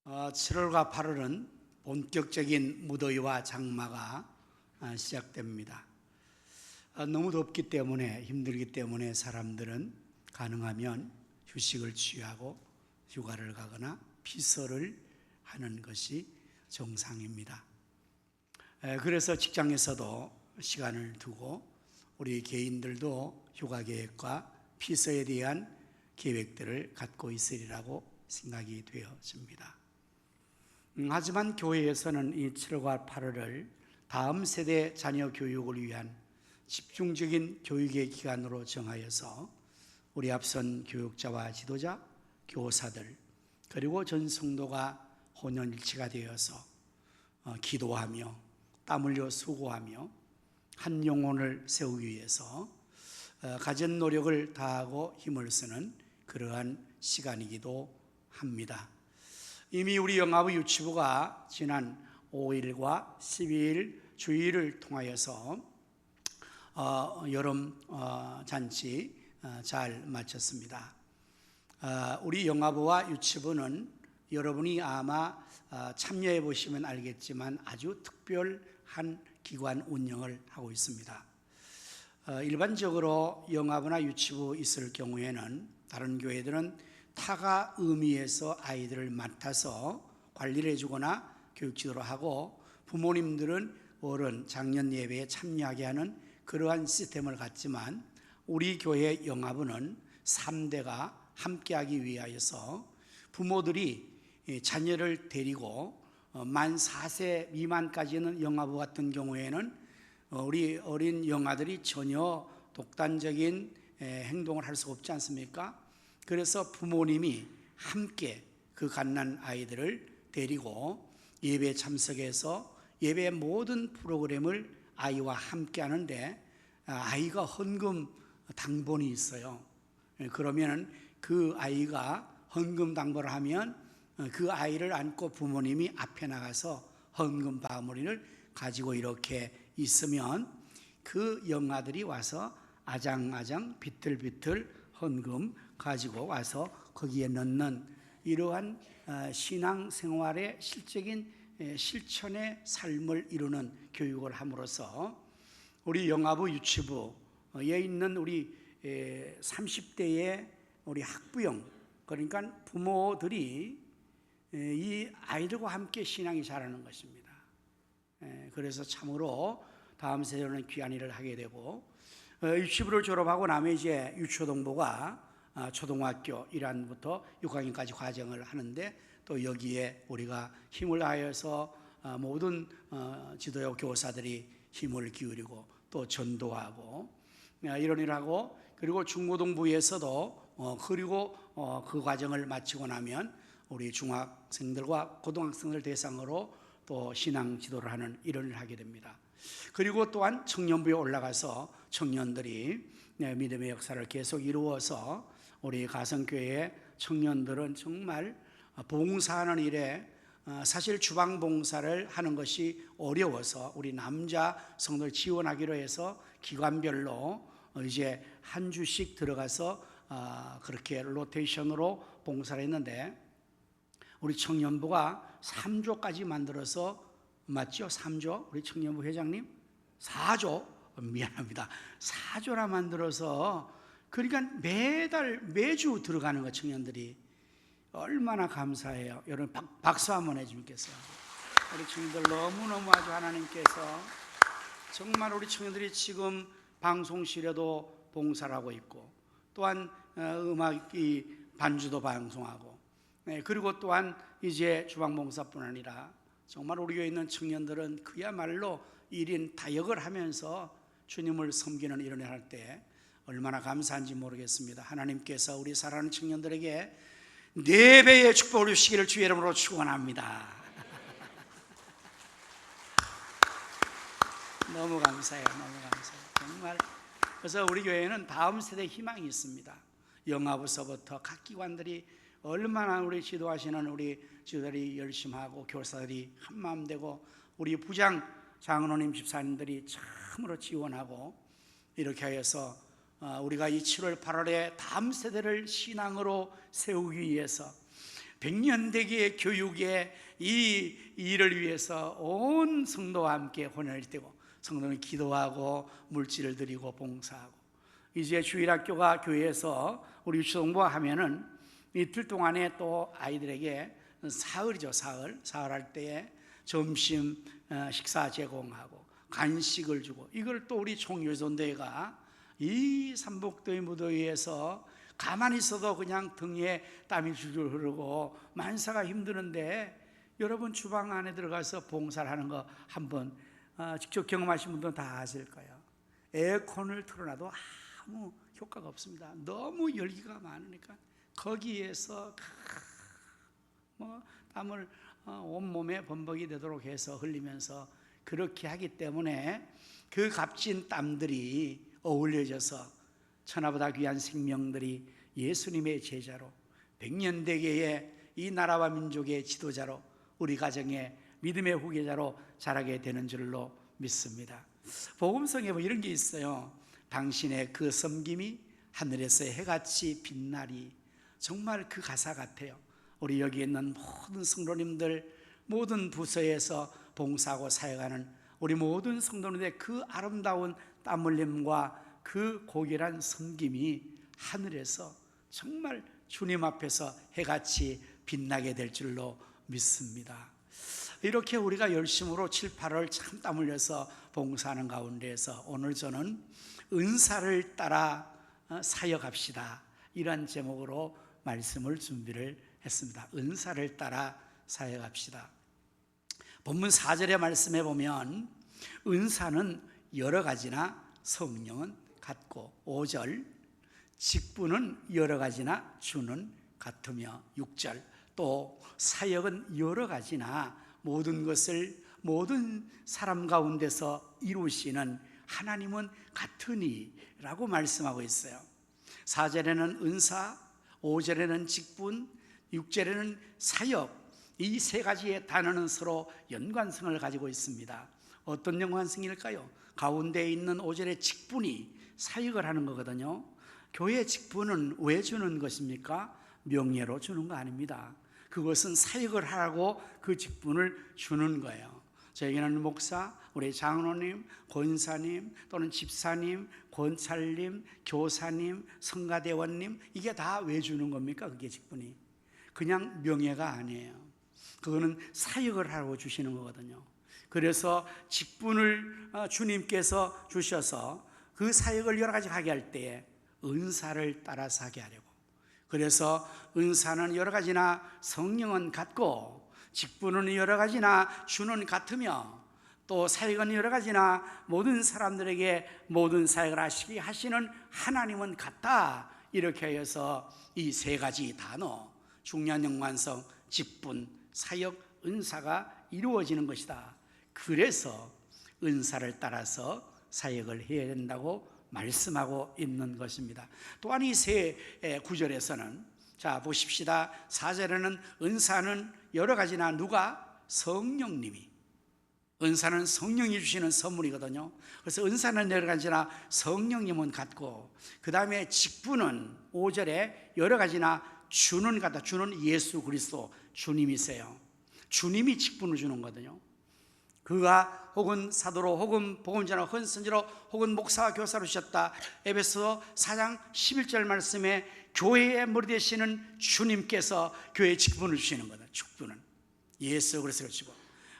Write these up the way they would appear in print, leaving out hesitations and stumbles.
7월과 8월은 본격적인 무더위와 장마가 시작됩니다. 너무 덥기 때문에 힘들기 때문에 사람들은 가능하면 휴식을 취하고 휴가를 가거나 피서를 하는 것이 정상입니다. 그래서 직장에서도 시간을 두고 우리 개인들도 휴가 계획과 피서에 대한 계획들을 갖고 있으리라고 생각이 되어집니다. 하지만 교회에서는 이 7월과 8월을 다음 세대 자녀 교육을 위한 집중적인 교육의 기간으로 정하여서 우리 앞선 교육자와 지도자, 교사들 그리고 전 성도가 혼연일치가 되어서 기도하며 땀 흘려 수고하며 한 영혼을 세우기 위해서 가진 노력을 다하고 힘을 쓰는 그러한 시간이기도 합니다. 이미 우리 영아부 유치부가 지난 5일과 12일 주일을 통하여서 여름 잔치 잘 마쳤습니다. 우리 영아부와 유치부는 여러분이 아마 참여해 보시면 알겠지만 아주 특별한 기관 운영을 하고 있습니다. 일반적으로 영아부나 유치부 있을 경우에는 다른 교회들은 타가 의미에서 아이들을 맡아서 관리를 해주거나 교육 지도를 하고 부모님들은 어른 장년 예배에 참여하게 하는 그러한 시스템을 갖지만 우리 교회 영아부는 3대가 함께하기 위하여서 부모들이 자녀를 데리고 만 4세 미만까지는 영아부 같은 경우에는 우리 어린 영아들이 전혀 독단적인 행동을 할 수 없지 않습니까? 그래서 부모님이 함께 그 갓난 아이들을 데리고 예배에 참석해서 예배의 모든 프로그램을 아이와 함께 하는데 아이가 헌금 당번이 있어요. 그러면 그 아이가 헌금 당번을 하면 그 아이를 안고 부모님이 앞에 나가서 헌금 바구니를 가지고 이렇게 있으면 그 영아들이 와서 아장아장 비틀비틀 헌금 가지고 와서 거기에 넣는 이러한 신앙생활의 실적인 실천의 삶을 이루는 교육을 함으로써 우리 영아부 유치부에 있는 우리 30대의 우리 학부형 그러니까 부모들이 이 아이들과 함께 신앙이 자라는 것입니다. 그래서 참으로 다음 세대는 귀한 일을 하게 되고 유치부를 졸업하고 나면 이제 유초동부가 초등학교 1학년부터 6학년까지 과정을 하는데 또 여기에 우리가 힘을 다해서 모든 지도자 교사들이 힘을 기울이고 또 전도하고 이런 일을 하고 그리고 중고등부에서도 그리고 그 과정을 마치고 나면 우리 중학생들과 고등학생들 대상으로 또 신앙 지도를 하는 이런 일을 하게 됩니다. 그리고 또한 청년부에 올라가서 청년들이 믿음의 역사를 계속 이루어서 우리 가성교회의 청년들은 정말 봉사하는 일에 사실 주방 봉사를 하는 것이 어려워서 우리 남자 성도를 지원하기로 해서 기관별로 이제 한 주씩 들어가서 그렇게 로테이션으로 봉사를 했는데 우리 청년부가 3조까지 만들어서 맞죠? 3조 우리 청년부 회장님 4조 미안합니다 4조나 만들어서 그러니까 매주 들어가는 거 청년들이 얼마나 감사해요. 여러분 박수 한번 해주겠어요? 우리 청년들 너무너무 아주 하나님께서 정말 우리 청년들이 지금 방송실에도 봉사를 하고 있고 또한 음악이 반주도 방송하고 그리고 또한 이제 주방봉사뿐 아니라 정말 우리 교회에 있는 청년들은 그야말로 1인 다역을 하면서 주님을 섬기는 이런 일을 할 때 얼마나 감사한지 모르겠습니다. 하나님께서 우리 사랑하는 청년들에게 4배의 축복을 주시기를 주의 이름으로 축원합니다. 너무 감사해요. 너무 감사해요. 정말 그래서 우리 교회에는 다음 세대 희망이 있습니다. 영아부서부터 각 기관들이 얼마나 우리 지도하시는 우리 지도자들이 열심히 하고 교사들이 한마음 되고 우리 부장 장로님 집사님들이 참으로 지원하고 이렇게 하여서 우리가 이 7월 8월에 다음 세대를 신앙으로 세우기 위해서 백년대계의 교육에 이 일을 위해서 온 성도와 함께 혼연을 떼고 성도는 기도하고 물질을 드리고 봉사하고, 이제 주일학교가 교회에서 우리 유치동부가 하면은 이틀 동안에 또 아이들에게 사흘이죠. 사흘 할 때에 점심 식사 제공하고 간식을 주고, 이걸 또 우리 총유전대회가 이 삼복도의 무더위에서 가만히 있어도 그냥 등에 땀이 줄줄 흐르고 만사가 힘드는데, 여러분 주방 안에 들어가서 봉사를 하는 거 한번 직접 경험하신 분들은 다 아실 거예요. 에어컨을 틀어놔도 아무 효과가 없습니다. 너무 열기가 많으니까 거기에서 땀을 온몸에 범벅이 되도록 해서 흘리면서 그렇게 하기 때문에 그 값진 땀들이 어울려져서 천하보다 귀한 생명들이 예수님의 제자로, 백년대계의 이 나라와 민족의 지도자로, 우리 가정의 믿음의 후계자로 자라게 되는 줄로 믿습니다. 복음성에 이런 게 있어요. 당신의 그 섬김이 하늘에서의 해같이 빛나리. 정말 그 가사 같아요. 우리 여기 있는 모든 성도님들, 모든 부서에서 봉사하고 사역하는 우리 모든 성도님들의 그 아름다운 땀 흘림과 그 고결한 섬김이 하늘에서 정말 주님 앞에서 해같이 빛나게 될 줄로 믿습니다. 이렇게 우리가 열심으로 7, 8월 참 땀 흘려서 봉사하는 가운데에서 오늘 저는 은사를 따라 사역합시다, 이런 제목으로 말씀을 준비를 했습니다. 은사를 따라 사역합시다. 본문 4절의 말씀에 보면 은사는 여러 가지나 성령은 같고, 5절 직분은 여러 가지나 주는 같으며, 6절 또 사역은 여러 가지나 모든 것을 모든 사람 가운데서 이루시는 하나님은 같으니 라고 말씀하고 있어요. 4절에는 은사, 5절에는 직분, 6절에는 사역, 이 세 가지의 단어는 서로 연관성을 가지고 있습니다. 어떤 연관성일까요? 가운데 있는 5절의 직분이 사역을 하는 거거든요. 교회 직분은 왜 주는 것입니까? 명예로 주는 거 아닙니다. 그것은 사역을 하라고 그 직분을 주는 거예요. 저에게는 목사, 우리 장로님, 권사님 또는 집사님, 권찰님, 교사님, 성가대원님, 이게 다 왜 주는 겁니까? 그게 직분이 그냥 명예가 아니에요. 그거는 사역을 하라고 주시는 거거든요. 그래서 직분을 주님께서 주셔서 그 사역을 여러 가지 하게 할 때에 은사를 따라서 하게 하려고, 그래서 은사는 여러 가지나 성령은 같고, 직분은 여러 가지나 주는 같으며, 또 사역은 여러 가지나 모든 사람들에게 모든 사역을 하시는 하나님은 같다, 이렇게 해서 이 세 가지 단어, 중요한 연관성, 직분, 사역, 은사가 이루어지는 것이다. 그래서 은사를 따라서 사역을 해야 된다고 말씀하고 있는 것입니다. 또한 이 세 구절에서는 자 보십시다. 4절에는 은사는 여러 가지나 누가? 성령님이. 은사는 성령이 주시는 선물이거든요. 그래서 은사는 여러 가지나 성령님은 같고, 그 다음에 직분은 5절에 여러 가지나 주는 같다. 주는 예수 그리스도 주님이세요. 주님이 직분을 주는 거거든요. 그가 혹은 사도로 혹은 복음자로 혹은 선지로 혹은 목사와 교사로 주셨다. 에베소 4장 11절 말씀에 교회의 머리 되시는 주님께서 교회의 직분을 주시는 거다. 직분은 예수 그리스도를 주고,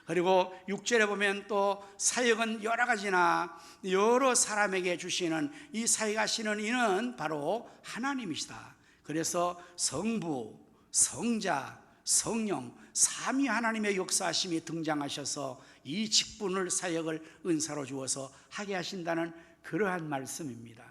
그리고 6절에 보면 또 사역은 여러 가지나 여러 사람에게 주시는 이 사역하시는 이는 바로 하나님이시다. 그래서 성부, 성자, 성령 삼위 하나님의 역사하심이 등장하셔서 이 직분을 사역을 은사로 주어서 하게 하신다는 그러한 말씀입니다.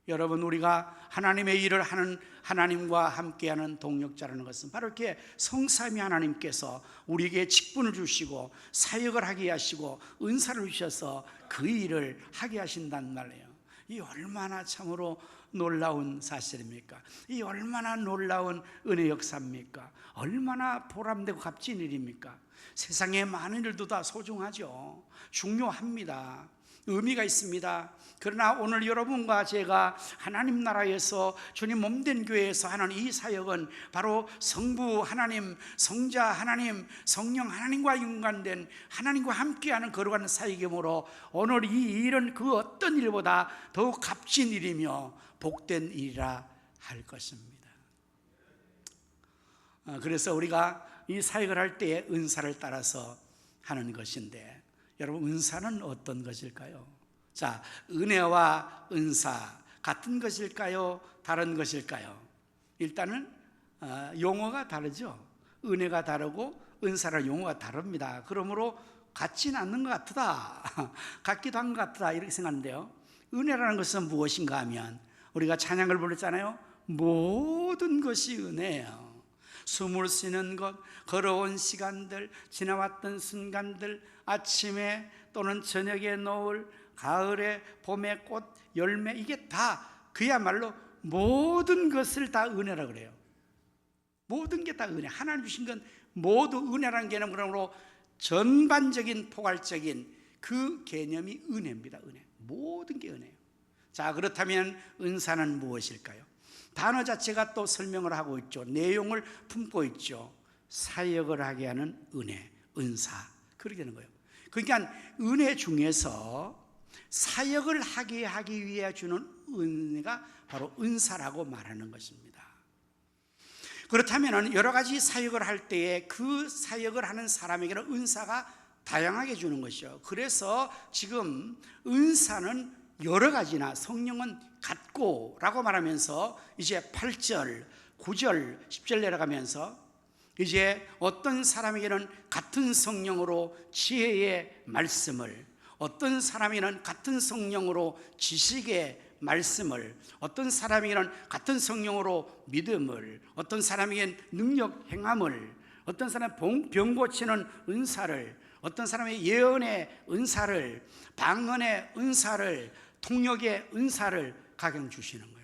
여러분, 우리가 하나님의 일을 하는 하나님과 함께하는 동력자라는 것은 바로 이렇게 성삼위 하나님께서 우리에게 직분을 주시고 사역을 하게 하시고 은사를 주셔서 그 일을 하게 하신단 말이에요. 이 얼마나 참으로 놀라운 사실입니까? 이 얼마나 놀라운 은혜 역사입니까? 얼마나 보람되고 값진 일입니까? 세상의 많은 일도 다 소중하죠. 중요합니다. 의미가 있습니다. 그러나 오늘 여러분과 제가 하나님 나라에서 주님 몸된 교회에서 하는 이 사역은 바로 성부 하나님, 성자 하나님, 성령 하나님과 연관된 하나님과 함께하는 거룩한 사역이므로 오늘 이 일은 그 어떤 일보다 더욱 값진 일이며 복된 일이라 할 것입니다. 그래서 우리가 이 사역을 할 때에 은사를 따라서 하는 것인데, 여러분 은사는 어떤 것일까요? 자, 은혜와 은사 같은 것일까요? 다른 것일까요? 일단은 용어가 다르죠. 은혜가 다르고 은사랑 용어가 다릅니다. 그러므로 같지는 않는 것 같다, 같기도 한 것 같다, 이렇게 생각하는데요. 은혜라는 것은 무엇인가 하면 우리가 찬양을 불렀잖아요. 모든 것이 은혜예요. 숨을 쉬는 것, 걸어온 시간들, 지나왔던 순간들, 아침에 또는 저녁에 노을, 가을에 봄의 꽃, 열매, 이게 다 그야말로 모든 것을 다 은혜라고 그래요. 모든 게 다 은혜. 하나님 주신 건 모두 은혜라는 개념, 그러므로 전반적인 포괄적인 그 개념이 은혜입니다. 은혜. 모든 게 은혜예요. 자, 그렇다면 은사는 무엇일까요? 단어 자체가 또 설명을 하고 있죠. 내용을 품고 있죠. 사역을 하게 하는 은혜, 은사, 그렇게 되는 거예요. 그러니까 은혜 중에서 사역을 하기 위해 주는 은혜가 바로 은사라고 말하는 것입니다. 그렇다면 여러 가지 사역을 할 때에 그 사역을 하는 사람에게는 은사가 다양하게 주는 것이죠. 그래서 지금 은사는 여러 가지나 성령은 같고 라고 말하면서 이제 8절, 9절, 10절 내려가면서 이제 어떤 사람에게는 같은 성령으로 지혜의 말씀을, 어떤 사람에게는 같은 성령으로 지식의 말씀을, 어떤 사람에게는 같은 성령으로 믿음을, 어떤 사람에게는 능력 행함을, 어떤 사람은 병 고치는 은사를, 어떤 사람의 예언의 은사를, 방언의 은사를, 통역의 은사를 각양 주시는 거예요.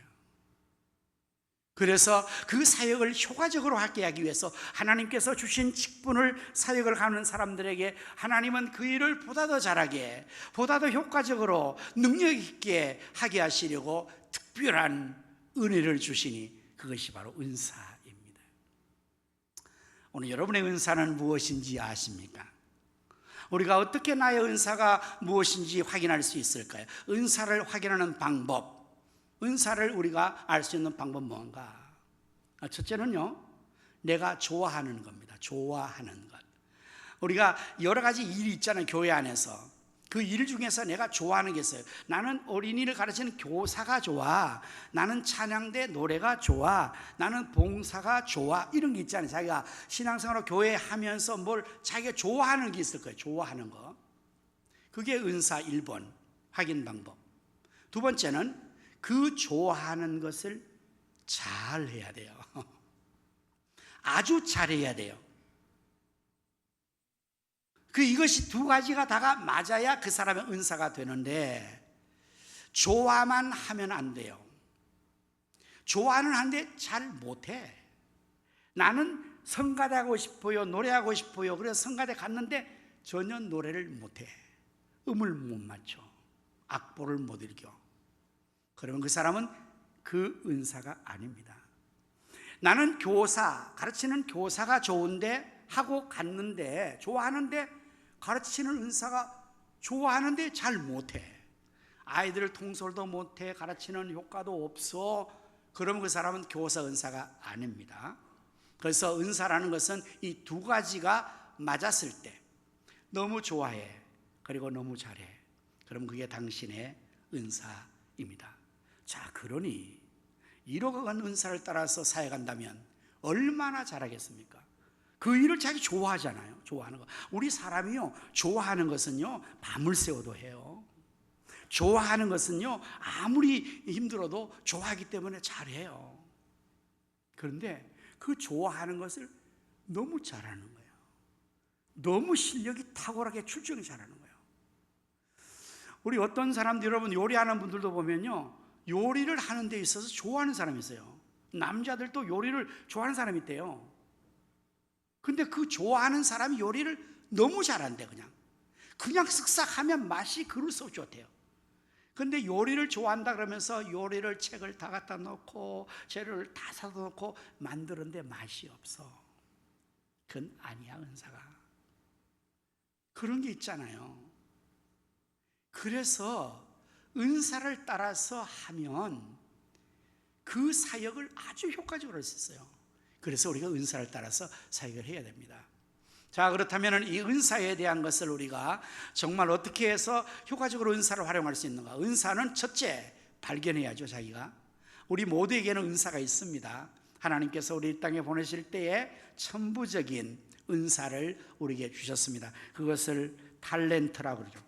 그래서 그 사역을 효과적으로 하게 하기 위해서 하나님께서 주신 직분을 사역을 하는 사람들에게 하나님은 그 일을 보다 더 잘하게, 보다 더 효과적으로 능력 있게 하게 하시려고 특별한 은혜를 주시니 그것이 바로 은사입니다. 오늘 여러분의 은사는 무엇인지 아십니까? 우리가 어떻게 나의 은사가 무엇인지 확인할 수 있을까요? 은사를 확인하는 방법, 은사를 우리가 알 수 있는 방법 뭔가? 첫째는요, 내가 좋아하는 겁니다. 좋아하는 것. 우리가 여러 가지 일이 있잖아요. 교회 안에서 그 일 중에서 내가 좋아하는 게 있어요. 나는 어린이를 가르치는 교사가 좋아, 나는 찬양대 노래가 좋아, 나는 봉사가 좋아, 이런 게 있잖아요. 자기가 신앙생활로 교회 하면서 뭘 자기가 좋아하는 게 있을 거예요. 좋아하는 거. 그게 은사 1번 확인 방법. 두 번째는 그 좋아하는 것을 잘 해야 돼요. 아주 잘해야 돼요. 이것이 두 가지가 다가 맞아야 그 사람의 은사가 되는데, 좋아만 하면 안 돼요. 좋아는 하는데 잘 못해. 나는 성가대 하고 싶어요, 노래하고 싶어요. 그래서 성가대 갔는데 전혀 노래를 못해. 음을 못 맞춰, 악보를 못 읽어. 그러면 그 사람은 그 은사가 아닙니다. 나는 교사, 가르치는 교사가 좋은데 하고 갔는데, 좋아하는데 가르치는 은사가 좋아하는데 잘 못해. 아이들 통솔도 못해, 가르치는 효과도 없어. 그러면 그 사람은 교사 은사가 아닙니다. 그래서 은사라는 것은 이 두 가지가 맞았을 때, 너무 좋아해, 그리고 너무 잘해, 그럼 그게 당신의 은사입니다. 자, 그러니 이러한 은사를 따라서 사역한다면 얼마나 잘하겠습니까? 그 일을 자기 좋아하잖아요. 좋아하는 거. 우리 사람이요, 좋아하는 것은요 밤을 새워도 해요. 좋아하는 것은요 아무리 힘들어도 좋아하기 때문에 잘해요. 그런데 그 좋아하는 것을 너무 잘하는 거예요. 너무 실력이 탁월하게 출중히 잘하는 거예요. 우리 어떤 사람들, 여러분 요리하는 분들도 보면요, 요리를 하는 데 있어서 좋아하는 사람이 있어요. 남자들도 요리를 좋아하는 사람이 있대요. 근데 그 좋아하는 사람이 요리를 너무 잘한대. 그냥 그냥 쓱싹 하면 맛이 그럴 수 없이 좋대요. 근데 요리를 좋아한다 그러면서 요리를 책을 다 갖다 놓고 재료를 다 사다 놓고 만드는데 맛이 없어. 그건 아니야, 은사가. 그런 게 있잖아요. 그래서 은사를 따라서 하면 그 사역을 아주 효과적으로 할 수 있어요. 그래서 우리가 은사를 따라서 사역을 해야 됩니다. 자, 그렇다면 이 은사에 대한 것을 우리가 정말 어떻게 해서 효과적으로 은사를 활용할 수 있는가? 은사는 첫째, 발견해야죠, 자기가. 우리 모두에게는 은사가 있습니다. 하나님께서 우리 이 땅에 보내실 때에 천부적인 은사를 우리에게 주셨습니다. 그것을 탤런트라고 그러죠.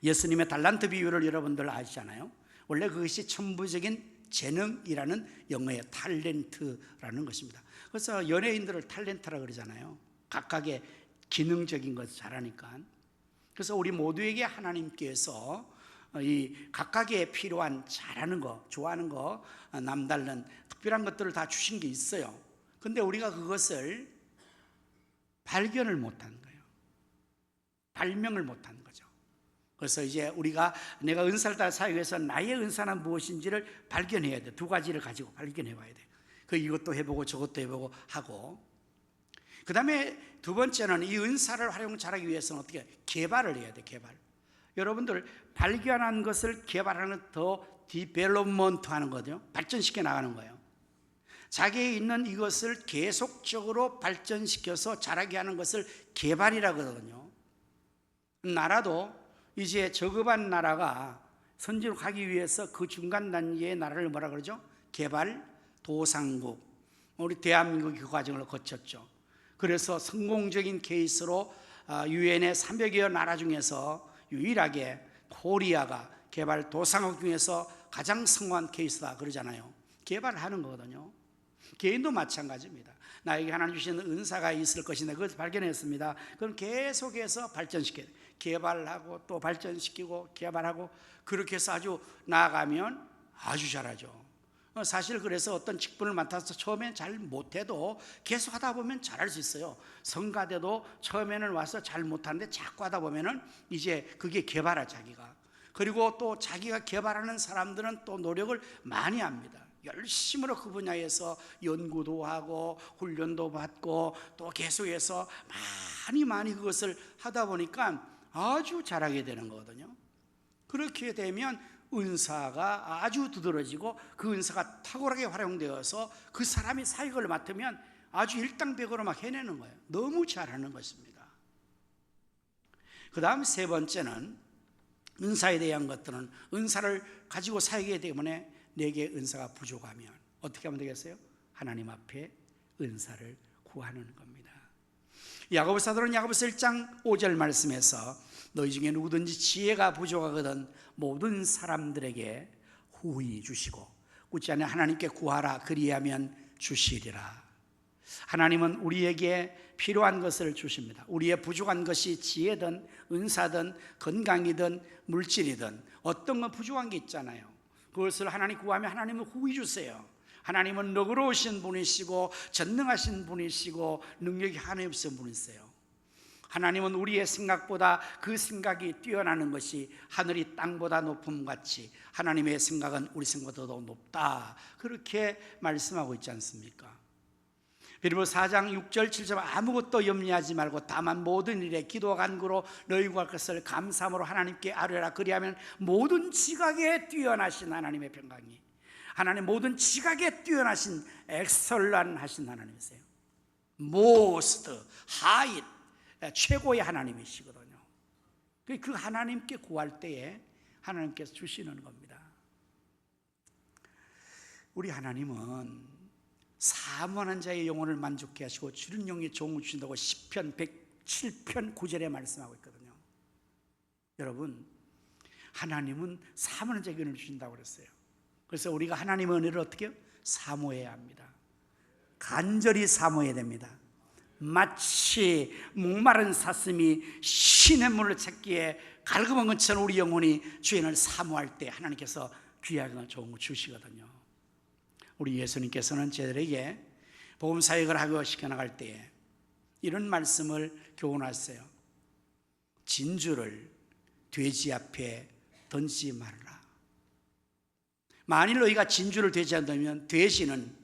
예수님의 달란트 비유를 여러분들 아시잖아요. 원래 그것이 천부적인 재능이라는 영어의 탤런트라는 것입니다. 그래서 연예인들을 탤런트라고 그러잖아요. 각각의 기능적인 것을 잘하니까. 그래서 우리 모두에게 하나님께서 이 각각의 필요한 잘하는 거, 좋아하는 거, 남다른 특별한 것들을 다 주신 게 있어요. 근데 우리가 그것을 발견을 못하는 거예요. 발명을 못하는 거죠. 그래서 이제 우리가 내가 은사를 따라 사역해서 나의 은사는 무엇인지를 발견해야 돼. 두 가지를 가지고 발견해 봐야 돼. 그 이것도 해보고 저것도 해보고 하고, 그 다음에 두 번째는 이 은사를 활용 잘하기 위해서는 어떻게 개발을 해야 돼. 개발. 여러분들 발견한 것을 개발하는 더 디벨롭먼트 하는 거죠. 발전시켜 나가는 거예요. 자기에 있는 이것을 계속적으로 발전시켜서 자라게 하는 것을 개발이라고 하거든요. 나라도 이제 저급한 나라가 선진으로 가기 위해서 그 중간 단계의 나라를 뭐라 그러죠? 개발 도상국. 우리 대한민국이 그 과정을 거쳤죠. 그래서 성공적인 케이스로 유엔의 300여 나라 중에서 유일하게 코리아가 개발 도상국 중에서 가장 성공한 케이스다 그러잖아요. 개발을 하는 거거든요. 개인도 마찬가지입니다. 나에게 하나님 주시는 은사가 있을 것인데 그것을 발견했습니다. 그럼 계속해서 발전시켜야 돼요. 개발하고 또 발전시키고 개발하고 그렇게 해서 아주 나아가면 아주 잘하죠. 사실 그래서 어떤 직분을 맡아서 처음엔 잘 못해도 계속 하다 보면 잘할 수 있어요. 성가대도 처음에는 와서 잘 못하는데 자꾸 하다 보면은 이제 그게 개발하 자기가. 그리고 또 자기가 개발하는 사람들은 또 노력을 많이 합니다. 열심으로 그 분야에서 연구도 하고 훈련도 받고 또 계속해서 많이 그것을 하다 보니까 아주 잘하게 되는 거거든요. 그렇게 되면 은사가 아주 두드러지고 그 은사가 탁월하게 활용되어서 그 사람이 사역을 맡으면 아주 일당백으로 막 해내는 거예요. 너무 잘하는 것입니다. 그 다음 세 번째는 은사에 대한 것들은 은사를 가지고 사역하기 때문에 내게 은사가 부족하면 어떻게 하면 되겠어요? 하나님 앞에 은사를 구하는 겁니다. 야고보 사도는 야고보서 1장 5절 말씀에서 너희 중에 누구든지 지혜가 부족하거든 모든 사람들에게 후히 주시고 굳지 않으면 하나님께 구하라 그리하면 주시리라. 하나님은 우리에게 필요한 것을 주십니다. 우리의 부족한 것이 지혜든 은사든 건강이든 물질이든 어떤 건 부족한 게 있잖아요. 그것을 하나님 구하면 하나님은 후히 주세요. 하나님은 너그러우신 분이시고 전능하신 분이시고 능력이 하나님 없으신 분이세요. 하나님은 우리의 생각보다 그 생각이 뛰어나는 것이 하늘이 땅보다 높음 같이 하나님의 생각은 우리 생각보다 더 높다 그렇게 말씀하고 있지 않습니까? 빌립보서 4장 6절 7절 아무것도 염려하지 말고 다만 모든 일에 기도와 간구로 너희 구할 것을 감사함으로 하나님께 아뢰라 그리하면 모든 지각에 뛰어나신 하나님의 평강이 하나님 모든 지각에 뛰어나신 엑설런하신 하나님이세요. most high 최고의 하나님이시거든요. 그 하나님께 구할 때에 하나님께서 주시는 겁니다. 우리 하나님은 사모하는 자의 영혼을 만족케 하시고 주는 영의 종을 주신다고 시편 107편 9절에 말씀하고 있거든요. 여러분 하나님은 사모하는 자의 영혼을 주신다고 그랬어요. 그래서 우리가 하나님의 은혜를 어떻게 해요? 사모해야 합니다. 간절히 사모해야 됩니다. 마치 목마른 사슴이 시냇물을 찾기에 갈급한 것처럼 우리 영혼이 주인을 사모할 때 하나님께서 귀하고 좋은 거 주시거든요. 우리 예수님께서는 저들에게 복음 사역을 하고 시켜나갈 때에 이런 말씀을 교훈하셨어요. 진주를 돼지 앞에 던지지 말라. 만일 너희가 진주를 돼지한다면 돼지는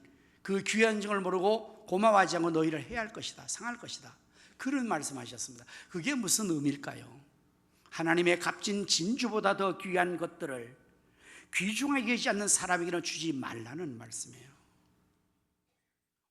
그 귀한 점을 모르고 고마워하지 않고 너희를 해할 것이다, 상할 것이다. 그런 말씀하셨습니다. 그게 무슨 의미일까요? 하나님의 값진 진주보다 더 귀한 것들을 귀중하게 여기지 않는 사람에게는 주지 말라는 말씀이에요.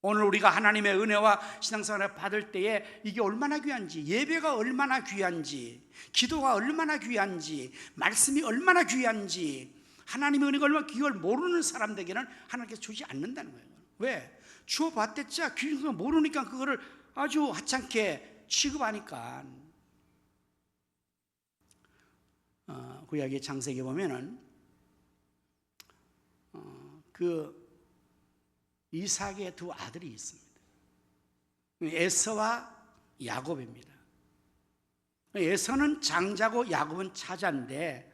오늘 우리가 하나님의 은혜와 신앙생활을 받을 때에 이게 얼마나 귀한지, 예배가 얼마나 귀한지, 기도가 얼마나 귀한지, 말씀이 얼마나 귀한지, 하나님의 은혜가 얼마나 귀한 걸 모르는 사람들에게는 하나님께서 주지 않는다는 거예요. 왜? 주어봤댔자 귀한 걸 모르니까 그거를 아주 하찮게 취급하니까. 구약의 창세기에 보면은 그 이삭의 두 아들이 있습니다. 에서와 야곱입니다. 에서는 장자고 야곱은 차자인데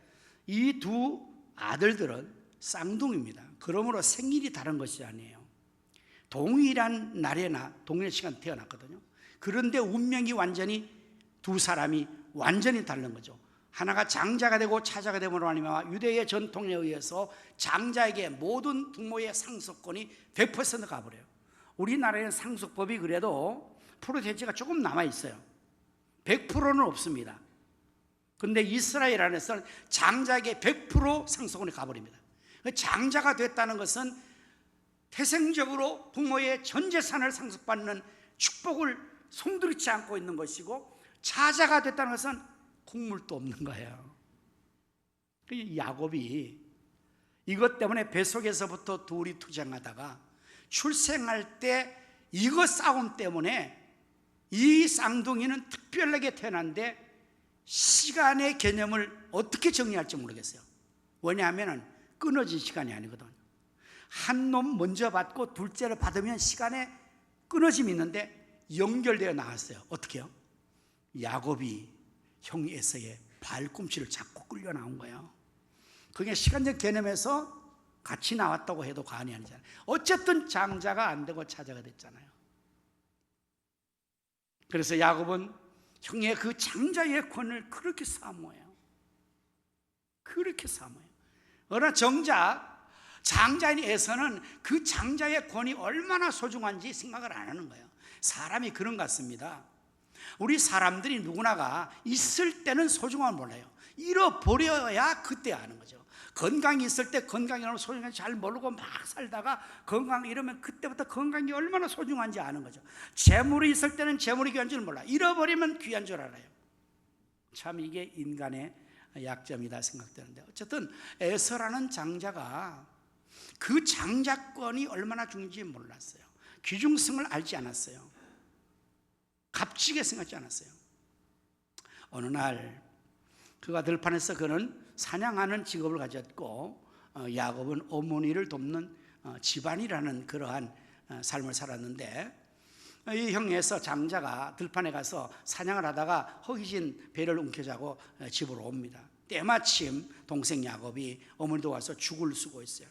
이 두 아들들은 쌍둥이입니다. 그러므로 생일이 다른 것이 아니에요. 동일한 날에나 동일한 시간 태어났거든요. 그런데 운명이 완전히 두 사람이 완전히 다른 거죠. 하나가 장자가 되고 차자가 됨으로 말미암아 유대의 전통에 의해서 장자에게 모든 부모의 상속권이 100% 가버려요. 우리나라에는 상속법이 그래도 프로테스트가 조금 남아있어요. 100%는 없습니다. 그런데 이스라엘 안에서는 장자에게 100% 상속권이 가버립니다. 장자가 됐다는 것은 태생적으로 부모의 전 재산을 상속받는 축복을 송두리치 않고 있는 것이고, 차자가 됐다는 것은 국물도 없는 거예요. 야곱이 이것 때문에 뱃속에서부터 둘이 투쟁하다가 출생할 때 이거 싸움 때문에 이 쌍둥이는 특별하게 태어났는데 시간의 개념을 어떻게 정리할지 모르겠어요. 왜냐하면 끊어진 시간이 아니거든. 한 놈 먼저 받고 둘째를 받으면 시간에 끊어짐이 있는데 연결되어 나왔어요. 어떻게 해요? 야곱이 형 에서의 발꿈치를 잡고 끌려 나온 거예요. 그게 시간적 개념에서 같이 나왔다고 해도 과언이 아니잖아요. 어쨌든 장자가 안 되고 차자가 됐잖아요. 그래서 야곱은 형의 그 장자의 권을 그렇게 사모해요. 그렇게 사모해요. 그러나 정작 장자인 에서는 그 장자의 권이 얼마나 소중한지 생각을 안 하는 거예요. 사람이 그런 것 같습니다. 우리 사람들이 누구나가 있을 때는 소중함을 몰라요. 잃어버려야 그때 아는 거죠. 건강이 있을 때 건강이라는 소중한지 잘 모르고 막 살다가 건강 잃으면 그때부터 건강이 얼마나 소중한지 아는 거죠. 재물이 있을 때는 재물이 귀한 줄 몰라. 잃어버리면 귀한 줄 알아요. 참 이게 인간의 약점이다 생각되는데, 어쨌든 에서라는 장자가 그 장자권이 얼마나 중요한지 몰랐어요. 귀중성을 알지 않았어요. 값지게 생각하지 않았어요. 어느 날 그가 들판에서 그는 사냥하는 직업을 가졌고, 야곱은 어머니를 돕는 집안이라는 그러한 삶을 살았는데, 이 형에서 장자가 들판에 가서 사냥을 하다가 허기진 배를 움켜쥐고 집으로 옵니다. 때마침 동생 야곱이 어머니도 와서 죽을 쓰고 있어요.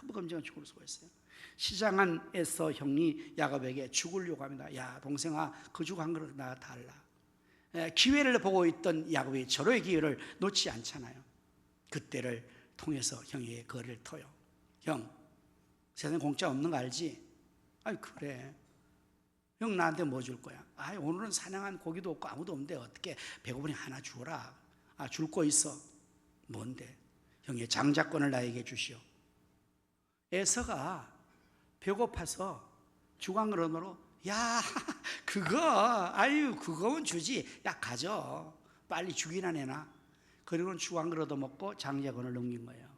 아무 검증은 죽을 쓰고 있어요. 시장한 에서 형이 야곱에게 죽을 요구합니다. 야 동생아, 그 죽 한 그릇 나 달라. 기회를 보고 있던 야곱이 절호의 기회를 놓지 않잖아요. 그때를 통해서 형에게 거리를 터요. 형, 세상에 공짜 없는 거 알지? 아이 그래. 형 나한테 뭐 줄 거야? 아이 오늘은 사냥한 고기도 없고 아무도 없는데 어떻게 배고프니 하나 주라. 아 줄 거 있어. 뭔데? 형의 장자권을 나에게 주시오. 에서가 배고파서 주광으로으로 야 그거는 주지. 야 가져. 빨리 죽이나 내놔. 그리고는 주광으로도 먹고 장자권을 넘긴 거예요.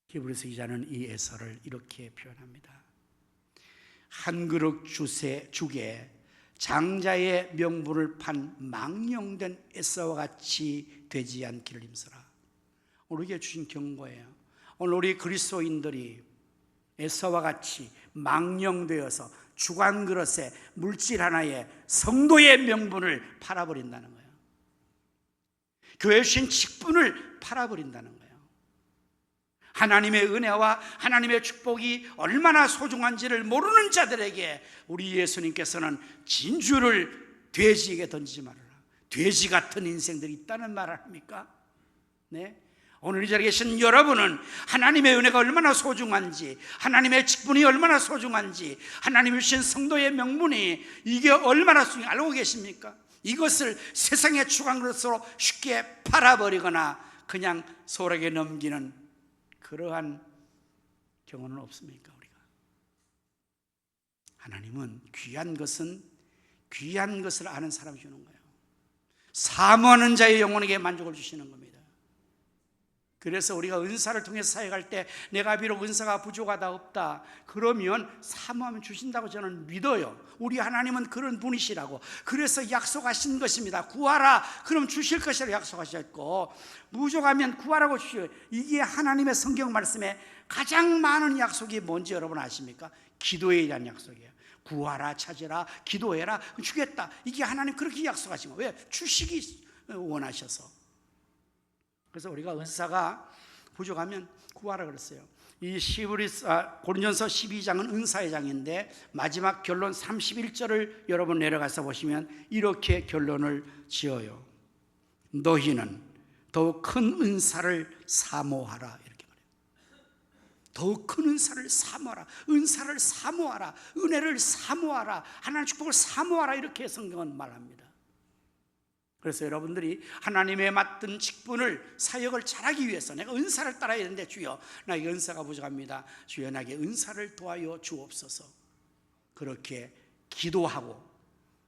히브리서 기자는 이 에서를 이렇게 표현합니다. 한 그릇 죽에 장자의 명분을 판 망령된 에서와 같이 되지 않기를 힘쓰라. 우리에게 주신 경고예요. 오늘 우리 그리스도인들이 에서와 같이 망령되어서 주관 그릇에 물질 하나에 성도의 명분을 팔아버린다는 거예요. 교회에 주신 직분을 팔아버린다는 거예요. 하나님의 은혜와 하나님의 축복이 얼마나 소중한지를 모르는 자들에게 우리 예수님께서는 진주를 돼지에게 던지지 말아라. 돼지 같은 인생들이 있다는 말을 합니까? 네? 오늘 이 자리에 계신 여러분은 하나님의 은혜가 얼마나 소중한지, 하나님의 직분이 얼마나 소중한지, 하나님이 주신 성도의 명분이 이게 얼마나 소중한지 알고 계십니까? 이것을 세상의 추구한 것으로 쉽게 팔아버리거나 그냥 소홀하게 넘기는 그러한 경우는 없습니까? 우리가 하나님은 귀한 것을 아는 사람이 주는 거예요. 사모하는 자의 영혼에게 만족을 주시는 겁니다. 그래서 우리가 은사를 통해서 사역할 때 내가 비록 은사가 부족하다 없다 그러면 사모하면 주신다고 저는 믿어요. 우리 하나님은 그런 분이시라고. 그래서 약속하신 것입니다. 구하라 그럼 주실 것이라고 약속하셨고, 부족하면 구하라고 주셔요. 이게 하나님의 성경 말씀에 가장 많은 약속이 뭔지 여러분 아십니까? 기도에 대한 약속이에요. 구하라, 찾으라, 기도해라, 주겠다. 이게 하나님 그렇게 약속하신 거예요. 왜? 주시기 원하셔서. 그래서 우리가 은사가 부족하면 구하라 그랬어요. 이 고린전서 12장은 은사의 장인데 마지막 결론 31절을 여러분 내려가서 보시면 이렇게 결론을 지어요. 너희는 더욱 큰 은사를 사모하라, 이렇게 말해요. 더욱 큰 은사를 사모하라, 은사를 사모하라, 은혜를 사모하라, 하나님의 축복을 사모하라, 이렇게 성경은 말합니다. 그래서 여러분들이 하나님의 맡은 직분을, 사역을 잘하기 위해서 내가 은사를 따라야 되는데, 주여 나에게 은사가 부족합니다, 주여 나에게 은사를 도와여 주옵소서, 그렇게 기도하고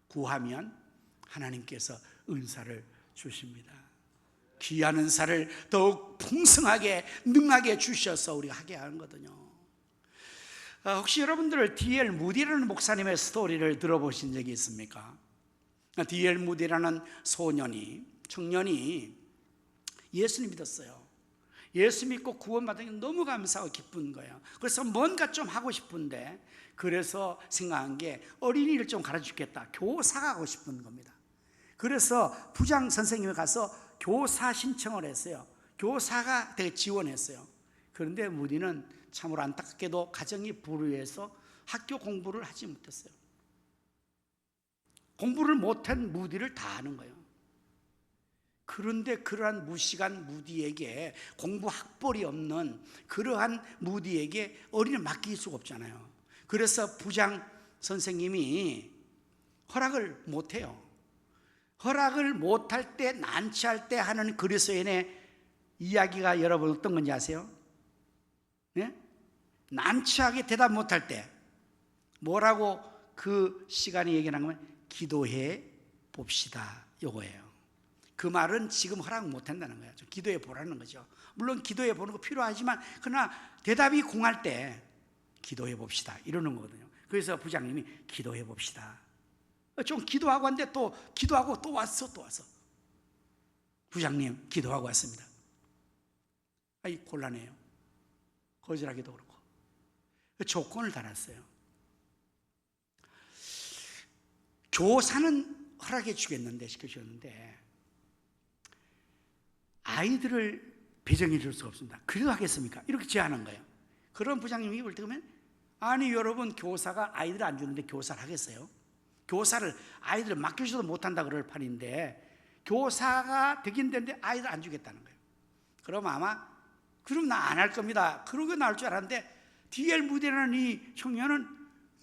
구하면 하나님께서 은사를 주십니다. 귀한 은사를 더욱 풍성하게 능하게 주셔서 우리가 하게 하는 거거든요. 혹시 여러분들 D.L. 무디라는 목사님의 스토리를 들어보신 적이 있습니까? D.L. 무디라는 청년이 예수님 믿었어요. 예수 믿고 구원받은 게 너무 감사하고 기쁜 거예요. 그래서 뭔가 좀 하고 싶은데, 그래서 생각한 게 어린이를 좀 가르치겠다, 교사가 하고 싶은 겁니다. 그래서 부장 선생님에 가서 교사 신청을 했어요. 교사가 되게 지원했어요. 그런데 무디는 참으로 안타깝게도 가정이 불우해서 학교 공부를 하지 못했어요. 공부를 못한 무디를 다 하는 거예요. 그런데 그러한 무식한 무디에게, 공부 학벌이 없는 그러한 무디에게 어린이를 맡길 수가 없잖아요. 그래서 부장 선생님이 허락을 못해요. 허락을 못할 때, 난처할 때 하는 그리스도인의 이야기가 여러분 어떤 건지 아세요? 네? 난처하게 대답 못할 때 뭐라고 그 시간에 얘기하는 거면 기도해 봅시다, 요거예요. 그 말은 지금 허락 못한다는 거예요. 좀 기도해 보라는 거죠. 물론 기도해 보는 거 필요하지만, 그러나 대답이 공할 때 기도해 봅시다, 이러는 거거든요. 그래서 부장님이 기도해 봅시다, 좀 기도하고 왔는데 또 기도하고 또 왔어. 부장님 기도하고 왔습니다. 아이 곤란해요. 거절하기도 그렇고. 조건을 달았어요. 교사는 허락해 주겠는데, 시켜주셨는데 아이들을 배정해 줄 수가 없습니다. 그래도 하겠습니까? 이렇게 제안한 거예요. 그런 부장님이 볼 때 보면, 아니 여러분, 교사가 아이들 안 주는데 교사를 하겠어요? 교사를 아이들을 맡겨줘도 못한다 그럴 판인데 교사가 되긴 되는데 아이들 안 주겠다는 거예요. 그럼 아마 그럼 나 안 할 겁니다, 그러고 나올 줄 알았는데, D.L. 무디라는 이 청년은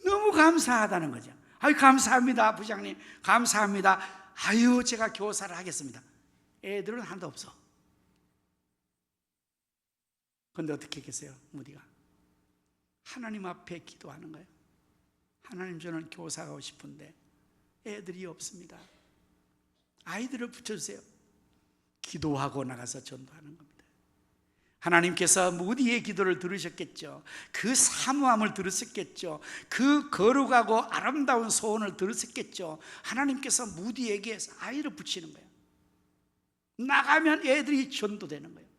너무 감사하다는 거죠. 아유 감사합니다 부장님, 감사합니다. 아유 제가 교사를 하겠습니다. 애들은 하나도 없어. 그런데 어떻게 했겠어요? 무디가 하나님 앞에 기도하는 거예요. 하나님, 저는 교사가 하고 싶은데 애들이 없습니다. 아이들을 붙여주세요. 기도하고 나가서 전도하는 겁니다. 하나님께서 무디의 기도를 들으셨겠죠. 그 사모함을 들으셨겠죠. 그 거룩하고 아름다운 소원을 들으셨겠죠. 하나님께서 무디에게 아이를 붙이는 거예요. 나가면 애들이 전도되는 거예요.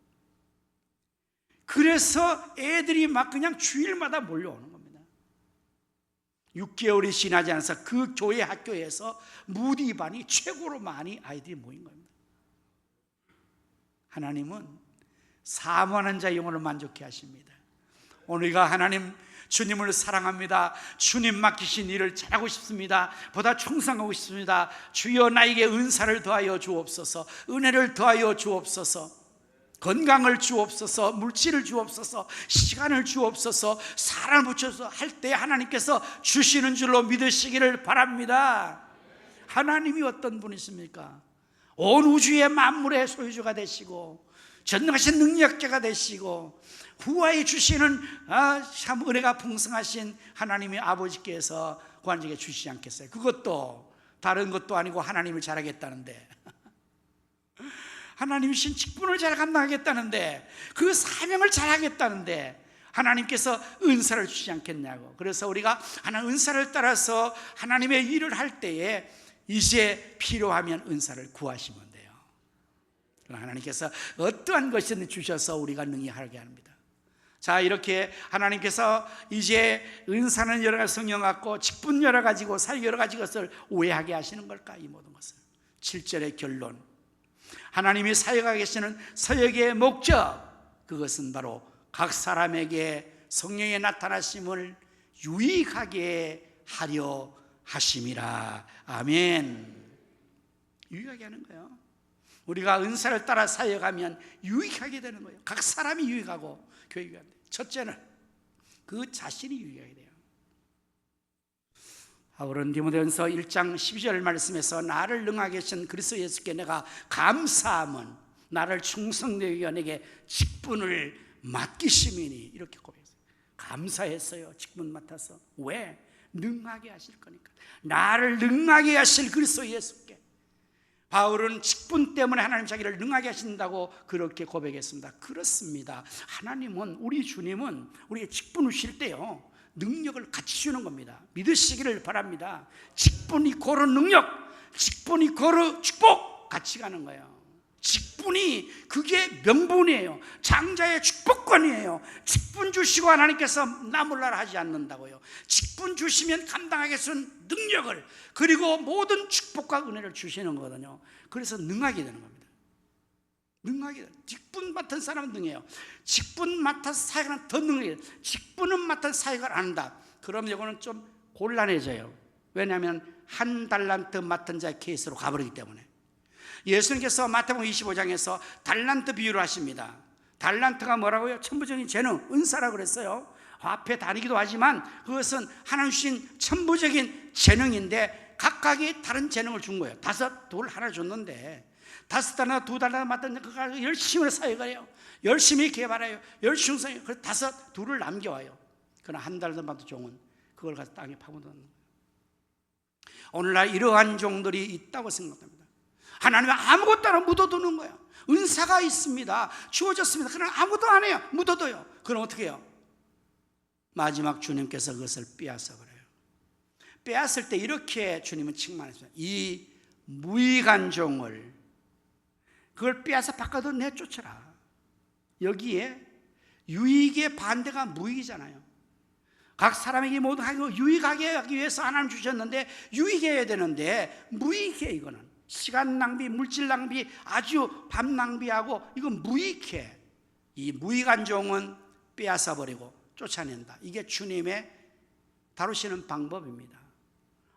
그래서 애들이 막 그냥 주일마다 몰려오는 겁니다. 6개월이 지나지 않아서 그 교회 학교에서 무디 반이 최고로 많이 아이들이 모인 겁니다. 하나님은 사모하는 자의 영혼을 만족해 하십니다. 오늘 우리가 하나님 주님을 사랑합니다. 주님 맡기신 일을 잘하고 싶습니다. 보다 충성하고 싶습니다. 주여 나에게 은사를 더하여 주옵소서, 은혜를 더하여 주옵소서, 건강을 주옵소서, 물질을 주옵소서, 시간을 주옵소서, 사랑을 붙여서 할 때 하나님께서 주시는 줄로 믿으시기를 바랍니다. 하나님이 어떤 분이십니까? 온 우주의 만물의 소유주가 되시고 전능하신 능력자가 되시고 후하에 주시는 참 은혜가 풍성하신 하나님의 아버지께서 구한에게 주시지 않겠어요? 그것도 다른 것도 아니고 하나님을 잘하겠다는데, 하나님이신 직분을 잘 감당하겠다는데, 그 사명을 잘하겠다는데 하나님께서 은사를 주시지 않겠냐고. 그래서 우리가 하나님 은사를 따라서 하나님의 일을 할 때에 이제 필요하면 은사를 구하시면 돼요. 하나님께서 어떠한 것이든 주셔서 우리가 능히 하게 합니다. 자, 이렇게 하나님께서 이제 은사는 여러 가지 성령 같고 직분 여러 가지고 사역 여러 가지 것을 오해하게 하시는 걸까? 이 모든 것을 7절의 결론, 하나님이 사역하게 계시는 사역의 목적, 그것은 바로 각 사람에게 성령의 나타나심을 유익하게 하려 하심이라. 아멘. 유익하게 하는 거예요. 우리가 은사를 따라 사역하면 유익하게 되는 거예요. 각 사람이 유익하고 교회가 돼요. 첫째는 그 자신이 유익하게 돼요. 바울은 디모데전서 1장 12절 말씀에서 나를 능하게 하신 그리스도 예수께 내가 감사함은 나를 충성되게 하여 내게 직분을 맡기심이니, 이렇게 고백했어요. 감사했어요. 직분 맡아서. 왜? 능하게 하실 거니까. 나를 능하게 하실 그리스도 예수께. 바울은 직분 때문에 하나님 자기를 능하게 하신다고 그렇게 고백했습니다. 그렇습니다. 하나님은, 우리 주님은 우리의 직분을 주실 때요, 능력을 같이 주는 겁니다. 믿으시기를 바랍니다. 직분이 고로 능력, 직분이 고로 축복, 같이 가는 거예요. 직분이 그게 명분이에요. 장자의 축복권이에요. 직분 주시고 하나님께서 나 몰라라 하지 않는다고요. 직분 주시면 감당하겠는 능력을, 그리고 모든 축복과 은혜를 주시는 거거든요. 그래서 능하게 되는 겁니다. 능하게 돼요. 직분 맡은 사람은 능해요. 직분 맡아서 사역은 더 능해요. 직분은 맡은 사역을 안 한다, 그럼 이거는 좀 곤란해져요. 왜냐하면 한 달란트 맡은 자의 케이스로 가버리기 때문에. 예수님께서 마태복음 25장에서 달란트 비유를 하십니다. 달란트가 뭐라고요? 천부적인 재능, 은사라고 그랬어요. 앞에 다르기도 하지만 그것은 하나님 주신 천부적인 재능인데 각각이 다른 재능을 준 거예요. 5 돌 하나 줬는데 5달러나 2달러나 맡은 그 열심히 사역을 해요. 열심히 개발해요. 열심히 성해요. 그래서 5 둘을 남겨와요. 그러나 1달러 받은 종은 그걸 가서 땅에 파묻어놓는 거예요. 오늘날 이러한 종들이 있다고 생각합니다. 하나님은 아무것도 안 하고 묻어두는 거예요. 은사가 있습니다. 주어졌습니다. 그러나 아무것도 안 해요. 묻어둬요. 그럼 어떻게 해요? 마지막 주님께서 그것을 빼앗아 버려요. 빼앗을 때 이렇게 주님은 칭찬했어요. 이 무익한 종을, 그걸 빼앗아 바꿔도 내쫓아라. 여기에 유익의 반대가 무익이잖아요. 각 사람에게 모두 유익하게 하기 위해서 하나님 주셨는데 유익해야 되는데 무익해. 이거는 시간 낭비, 물질 낭비, 아주 밥 낭비하고 이건 무익해. 이 무익한 종은 빼앗아 버리고 쫓아낸다. 이게 주님의 다루시는 방법입니다.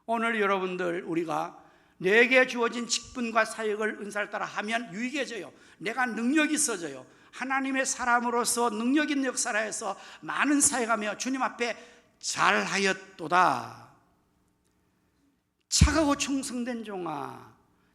오늘 여러분들, 우리가 내게 주어진 직분과 사역을 은사를 따라 하면 유익해져요. 내가 능력이 있어져요. 하나님의 사람으로서 능력 있는 역사를 해서 많은 사역하며 주님 앞에 잘하였도다. 착하고 충성된 종아,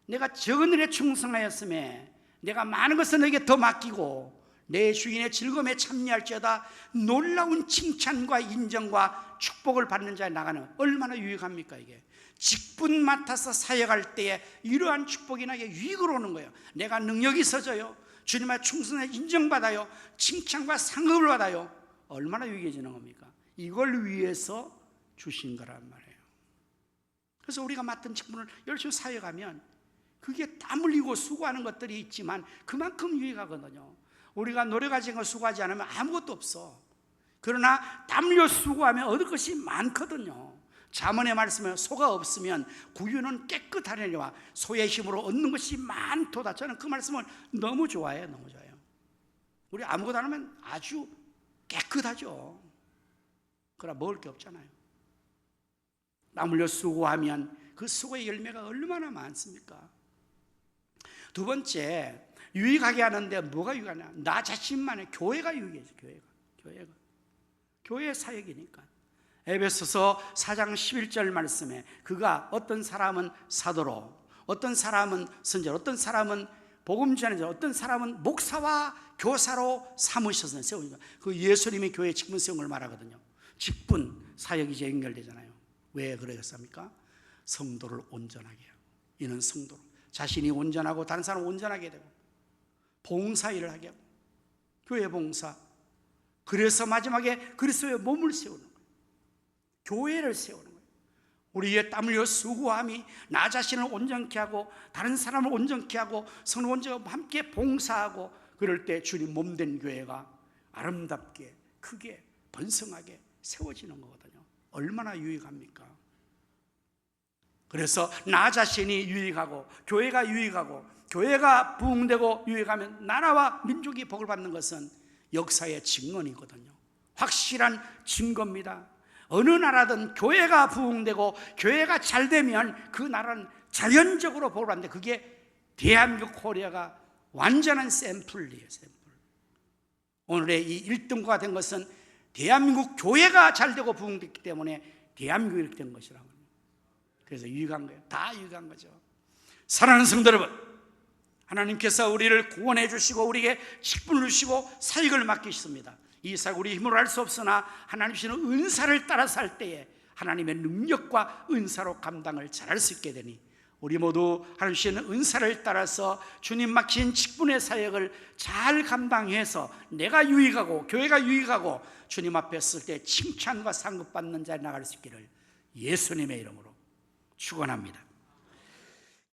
내가 적은 일에 충성하였음에 내가 많은 것을 너에게 더 맡기고 내 주인의 즐거움에 참여할지어다. 놀라운 칭찬과 인정과 축복을 받는 자에 나가는, 얼마나 유익합니까? 이게 직분 맡아서 사역할 때에 이러한 축복이 나에게 유익으로 오는 거예요. 내가 능력이 있어져요. 주님의 충성에 인정받아요. 칭찬과 상급을 받아요. 얼마나 유익해지는 겁니까? 이걸 위해서 주신 거란 말이에요. 그래서 우리가 맡은 직분을 열심히 사역하면 그게 땀 흘리고 수고하는 것들이 있지만 그만큼 유익하거든요. 우리가 노력하지 않고 수고하지 않으면 아무것도 없어. 그러나 땀 흘려 수고하면 얻을 것이 많거든요. 잠언의 말씀에 소가 없으면 구유는 깨끗하려니와 소의 힘으로 얻는 것이 많도다. 저는 그 말씀을 너무 좋아해요. 너무 좋아요. 우리 아무것도 안 하면 아주 깨끗하죠. 그러나 먹을 게 없잖아요. 땀 흘려 수고하면 그 수고의 열매가 얼마나 많습니까? 두 번째, 유익하게 하는데 뭐가 유익하냐? 나 자신만의 교회가 유익해져. 교회 사역이니까. 에베소서 4장 11절 말씀에 그가 어떤 사람은 사도로, 어떤 사람은 선지자로, 어떤 사람은 복음 전하자, 어떤 사람은 목사와 교사로 삼으셔서 세우니까 그 예수님의 교회 직분 세운 걸 말하거든요. 직분 사역이 이제 연결되잖아요. 왜 그러겠습니까? 성도를 온전하게 하고, 이는 성도로 자신이 온전하고 다른 사람 온전하게 되고, 봉사 일을 하게 하고, 교회 봉사. 그래서 마지막에 그리스도의 몸을 세우는 거예요. 교회를 세우는 거예요. 우리의 땀 흘려 수고함이 나 자신을 온전케 하고 다른 사람을 온전케 하고 성도 온전하고 함께 봉사하고, 그럴 때 주님 몸된 교회가 아름답게 크게 번성하게 세워지는 거거든요. 얼마나 유익합니까? 그래서 나 자신이 유익하고 교회가 유익하고 교회가 부흥되고 유익하면 나라와 민족이 복을 받는 것은 역사의 증언이거든요. 확실한 증거입니다. 어느 나라든 교회가 부흥되고 교회가 잘 되면 그 나라는 자연적으로 복을 받는데, 그게 대한민국 코리아가 완전한 샘플이에요. 샘플. 오늘의 이 1등과 된 것은 대한민국 교회가 잘 되고 부흥됐기 때문에 대한민국이 이렇게 된 것이라고. 그래서 유익한 거예요. 다 유익한 거죠. 사랑하는 성도 여러분, 하나님께서 우리를 구원해 주시고 우리에게 직분을 주시고 사역을 맡기셨습니다. 이 사역 우리 힘으로 할 수 없으나 하나님 주시는 은사를 따라서 할 때에 하나님의 능력과 은사로 감당을 잘할 수 있게 되니, 우리 모두 하나님 주시는 은사를 따라서 주님 맡긴 직분의 사역을 잘 감당해서 내가 유익하고 교회가 유익하고 주님 앞에 설 때 칭찬과 상급받는 자에 나갈 수 있기를 예수님의 이름으로 축원합니다.